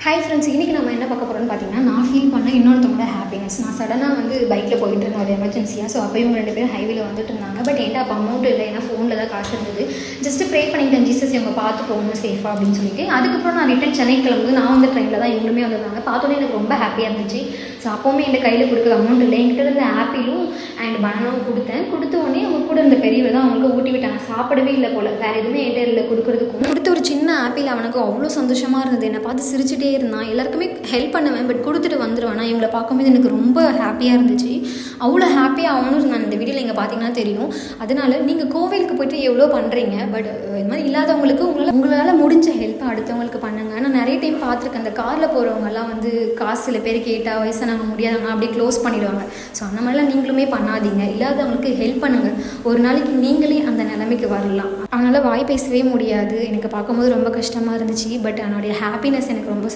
Hi friends, இன்றைக்கி நம்ம என்ன பார்க்க போகிறோம்னு பார்த்தீங்கன்னா, நான் ஃபீல் பண்ண இன்னொருத்தவங்களோட ஹாப்பினஸ். நான் சடனாக வந்து பைக்கில் போயிட்டு இருந்தேன் ஒரு எமர்ஜென்சியாக. ஸோ அப்போ இவங்க 2 பேரும் ஹைவேல வந்துட்டு இருந்தாங்க. பட் என்கிட்ட அப்போ அமௌண்ட் இல்லை, ஏன்னா ஃபோனில் தான் காசு இருந்தது. ஜஸ்ட்டு ப்ரே பண்ணிக்கிட்டேன், ஜீசஸ் இவங்க பார்த்து போகணும் சேஃபாக அப்படின்னு சொல்லிட்டு. அதுக்கப்புறம் நான் ரிட்டன் சென்னை கிளம்புது. நான் வந்து ட்ரெயினில் தான் இவங்களுமே வந்திருந்தாங்க. பார்த்தோன்னே எனக்கு ரொம்ப ஹாப்பியாக இருந்துச்சு. ஸோ அப்போவுமே என் கையில் கொடுக்குற அமௌண்ட் இல்லை, என்கிட்ட இருந்த ஆப்பிளும் அண்ட் பனானாவும் கொடுத்தேன். கொடுத்த உடனே அவங்க கூட இருந்த பெரியவர் தான் அவங்களுக்கு ஊட்டி விட்டாங்க. சாப்பிடவே இல்லை போல், வேறு எதுவுமே என்கிட்ட இல்லை கொடுக்குறதுக்கும். கொடுத்த ஒரு சின்ன ஆப்பிள் அவனுக்கு அவ்வளோ சந்தோஷமாக இருந்தது. என்னை பார்த்து சிரிச்சுட்டே இருந்தான். எல்லாருக்குமே ஹெல்ப் பண்ணுவேன், பட் கொடுத்துட்டு வந்துடுவேன். நான் இவங்களை பார்க்கும்போது எனக்கு ரொம்ப ஹாப்பியாக இருந்துச்சு. அவ்வளோ ஹாப்பியாக அவனும் இருந்தான். இந்த வீடியோவில் இங்கே பார்த்தீங்கன்னா தெரியும். அதனால் நீங்கள் கோவிலுக்கு போய்ட்டு எவ்வளோ பண்ணுறீங்க, பட் இது மாதிரி இல்லாதவங்களுக்கு உங்களால் முடிஞ்ச ஹெல்ப்பை அடுத்தவங்களுக்கு பண்ணுங்கள். நான் நிறைய டைம் பார்த்துருக்கேன், அந்த காரில் போகிறவங்கலாம் வந்து காசு சில பேர் கேட்டால் வயசானவங்க முடியாதவங்க அப்படியே க்ளோஸ் பண்ணிவிடுவாங்க. ஸோ அந்த மாதிரிலாம் நீங்களுமே பண்ணாதீங்க. இல்லாதவங்களுக்கு ஹெல்ப் பண்ணுங்கள். ஒரு நாளைக்கு நீங்களே அந்த நிலைமைக்கு வரலாம். அதனால் வாய் பேசவே முடியாது. எனக்கு பார்க்கும்போது ரொம்ப கஷ்டமாக இருந்துச்சு. பட் அவனுடைய ஹாப்பினஸ் எனக்கு ரொம்ப